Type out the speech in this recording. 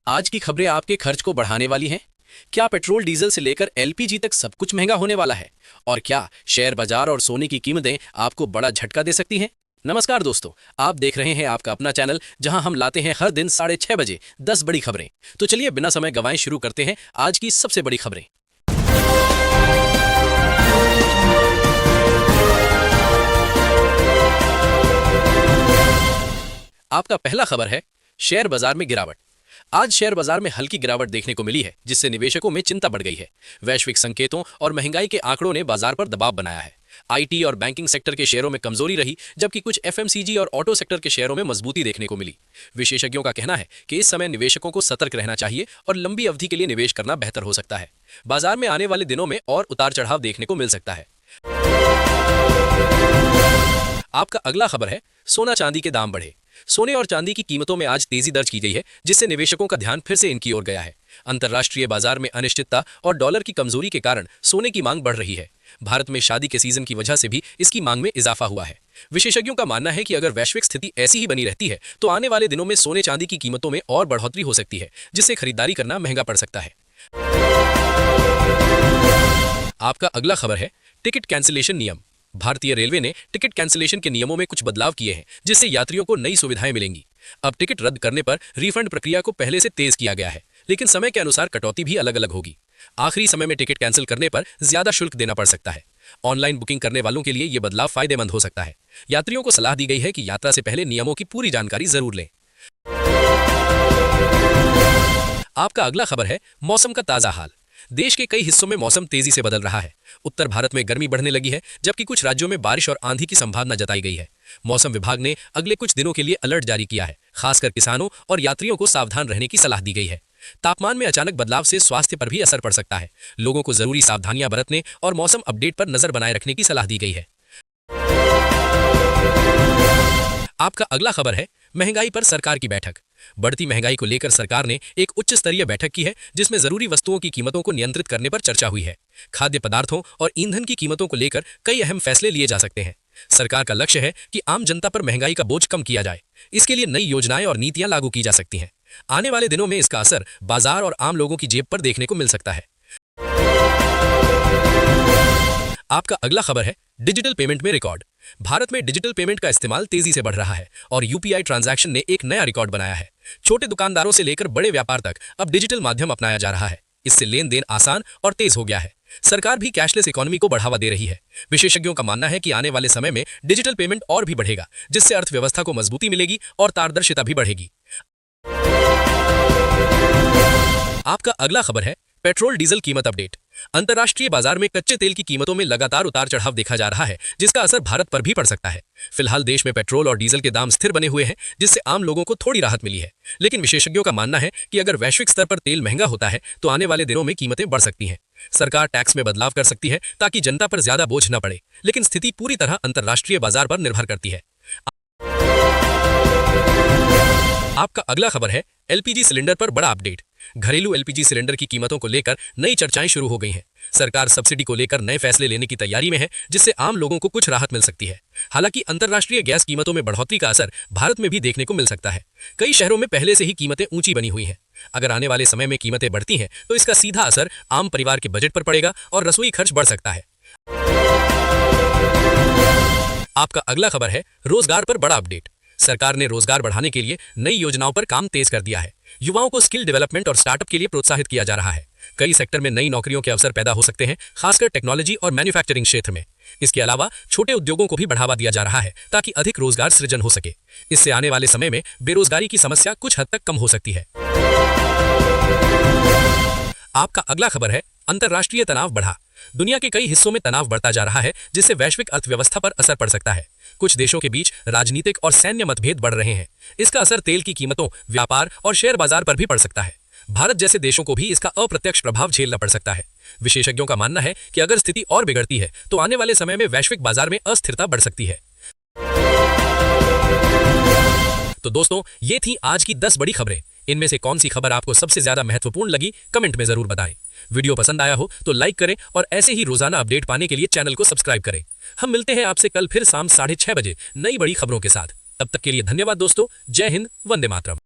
आज की खबरें आपके खर्च को बढ़ाने वाली हैं। क्या पेट्रोल डीजल से लेकर एलपीजी तक सब कुछ महंगा होने वाला है? और क्या शेयर बाजार और सोने की कीमतें आपको बड़ा झटका दे सकती हैं? नमस्कार दोस्तों, आप देख रहे हैं आपका अपना चैनल, जहां हम लाते हैं हर दिन 6:30 बजे 10 बड़ी खबरें। तो चलिए बिना समय गंवाए शुरू करते हैं आज की सबसे बड़ी खबरें। आपका पहला खबर है शेयर बाजार में गिरावट। आज शेयर बाजार में हल्की गिरावट देखने को मिली है, जिससे निवेशकों में चिंता बढ़ गई है। वैश्विक संकेतों और महंगाई के आंकड़ों ने बाजार पर दबाव बनाया है। आईटी और बैंकिंग सेक्टर के शेयरों में कमजोरी रही, जबकि कुछ एफएमसीजी और ऑटो सेक्टर के शेयरों में मजबूती देखने को मिली। विशेषज्ञों का कहना है कि इस समय निवेशकों को सतर्क रहना चाहिए और लंबी अवधि के लिए निवेश करना बेहतर हो सकता है। बाजार में आने वाले दिनों में और उतार चढ़ाव देखने को मिल सकता है। आपका अगला खबर है सोना चांदी के दाम बढ़े। सोने और चांदी की कीमतों में आज तेजी दर्ज की गई है, जिससे निवेशकों का ध्यान फिर से इनकी ओर गया है। अंतर्राष्ट्रीय बाजार में अनिश्चितता और डॉलर की कमजोरी के कारण सोने की मांग बढ़ रही है। भारत में शादी के सीजन की वजह से भी इसकी मांग में इजाफा हुआ है। विशेषज्ञों का मानना है कि अगर वैश्विक स्थिति ऐसी ही बनी रहती है तो आने वाले दिनों में सोने चांदी की कीमतों में और बढ़ोतरी हो सकती है, जिससे खरीदारी करना महंगा पड़ सकता है। आपका अगला खबर है टिकट कैंसिलेशन नियम। भारतीय रेलवे ने टिकट कैंसिलेशन के नियमों में कुछ बदलाव किए हैं, जिससे यात्रियों को नई सुविधाएं मिलेंगी। अब टिकट रद्द करने पर रिफंड प्रक्रिया को पहले से तेज किया गया है, लेकिन समय के अनुसार कटौती भी अलग अलग होगी। आखिरी समय में टिकट कैंसिल करने पर ज्यादा शुल्क देना पड़ सकता है। ऑनलाइन बुकिंग करने वालों के लिए यह बदलाव फायदेमंद हो सकता है। यात्रियों को सलाह दी गई है कि यात्रा से पहले नियमों की पूरी जानकारी जरूर लें। आपका अगला खबर है मौसम का ताजा हाल। देश के कई हिस्सों में मौसम तेजी से बदल रहा है। उत्तर भारत में गर्मी बढ़ने लगी है, जबकि कुछ राज्यों में बारिश और आंधी की संभावना जताई गई है। मौसम विभाग ने अगले कुछ दिनों के लिए अलर्ट जारी किया है। खासकर किसानों और यात्रियों को सावधान रहने की सलाह दी गई है। तापमान में अचानक बदलाव से स्वास्थ्य पर भी असर पड़ सकता है। लोगों को जरूरी सावधानियां बरतने और मौसम अपडेट पर नजर बनाए रखने की सलाह दी गई है। आपका अगला खबर है महंगाई पर सरकार की बैठक। बढ़ती महंगाई को लेकर सरकार ने एक उच्च स्तरीय बैठक की है, जिसमें जरूरी वस्तुओं की कीमतों को नियंत्रित करने पर चर्चा हुई है। खाद्य पदार्थों और ईंधन की कीमतों को लेकर कई अहम फैसले लिए जा सकते हैं। सरकार का लक्ष्य है कि आम जनता पर महंगाई का बोझ कम किया जाए। इसके लिए नई योजनाएं और नीतियां लागू की जा सकती हैं। आने वाले दिनों में इसका असर बाजार और आम लोगों की जेब पर देखने को मिल सकता है। आपका अगला खबर है डिजिटल पेमेंट में रिकॉर्ड। भारत में डिजिटल पेमेंट का इस्तेमाल तेजी से बढ़ रहा है और यूपीआई ट्रांजैक्शन ने एक नया रिकॉर्ड बनाया है। छोटे दुकानदारों से लेकर बड़े व्यापार तक अब डिजिटल माध्यम अपनाया जा रहा है। इससे लेन देन आसान और तेज हो गया है। सरकार भी कैशलेस इकोनॉमी को बढ़ावा दे रही है। विशेषज्ञों का मानना है कि आने वाले समय में डिजिटल पेमेंट और भी बढ़ेगा, जिससे अर्थव्यवस्था को मजबूती मिलेगी और पारदर्शिता भी बढ़ेगी। आपका अगला खबर है पेट्रोल डीजल कीमत अपडेट। अंतर्राष्ट्रीय बाजार में कच्चे तेल की कीमतों में लगातार उतार चढ़ाव देखा जा रहा है, जिसका असर भारत पर भी पड़ सकता है। फिलहाल देश में पेट्रोल और डीजल के दाम स्थिर बने हुए हैं, जिससे आम लोगों को थोड़ी राहत मिली है। लेकिन विशेषज्ञों का मानना है कि अगर वैश्विक स्तर पर तेल महंगा होता है तो आने वाले दिनों में कीमतें बढ़ सकती हैं। सरकार टैक्स में बदलाव कर सकती है ताकि जनता पर ज्यादा बोझ न पड़े, लेकिन स्थिति पूरी तरह अंतर्राष्ट्रीय बाजार पर निर्भर करती है। आपका अगला खबर है एलपीजी सिलेंडर पर बड़ा अपडेट। घरेलू एलपीजी सिलेंडर की कीमतों को लेकर नई चर्चाएं शुरू हो गई हैं। सरकार सब्सिडी को लेकर नए फैसले लेने की तैयारी में है, जिससे आम लोगों को कुछ राहत मिल सकती है। हालांकि अंतर्राष्ट्रीय गैस कीमतों में बढ़ोतरी का असर भारत में भी देखने को मिल सकता है। कई शहरों में पहले से ही कीमतें ऊंची बनी हुई हैं। अगर आने वाले समय में कीमतें बढ़ती हैं तो इसका सीधा असर आम परिवार के बजट पर पड़ेगा और रसोई खर्च बढ़ सकता है। आपका अगला खबर है रोजगार पर बड़ा अपडेट। सरकार ने रोजगार बढ़ाने के लिए नई योजनाओं पर काम तेज कर दिया है। युवाओं को स्किल डेवलपमेंट और स्टार्टअप के लिए प्रोत्साहित किया जा रहा है। कई सेक्टर में नई नौकरियों के अवसर पैदा हो सकते हैं, खासकर टेक्नोलॉजी और मैन्युफैक्चरिंग क्षेत्र में। इसके अलावा छोटे उद्योगों को भी बढ़ावा दिया जा रहा है ताकि अधिक रोजगार सृजन हो सके। इससे आने वाले समय में बेरोजगारी की समस्या कुछ हद तक कम हो सकती है। आपका अगला खबर है अंतर्राष्ट्रीय तनाव बढ़ा। दुनिया के कई हिस्सों में तनाव बढ़ता जा रहा है, जिससे वैश्विक अर्थव्यवस्था पर असर पड़ सकता है। कुछ देशों के बीच राजनीतिक और सैन्य मतभेद बढ़ रहे हैं। इसका असर तेल की कीमतों, व्यापार और शेयर बाजार पर भी पड़ सकता है। भारत जैसे देशों को भी इसका अप्रत्यक्ष प्रभाव झेलना पड़ सकता है। विशेषज्ञों का मानना है कि अगर स्थिति और बिगड़ती है तो आने वाले समय में वैश्विक बाजार में अस्थिरता बढ़ सकती है। तो दोस्तों, ये थी आज की 10 बड़ी खबरें। इनमें से कौन सी खबर आपको सबसे ज्यादा महत्वपूर्ण लगी, कमेंट में जरूर बताएं। वीडियो पसंद आया हो तो लाइक करें और ऐसे ही रोजाना अपडेट पाने के लिए चैनल को सब्सक्राइब करें। हम मिलते हैं आपसे कल फिर शाम 6:30 बजे नई बड़ी खबरों के साथ। तब तक के लिए धन्यवाद दोस्तों। जय हिंद, वंदे मातरम।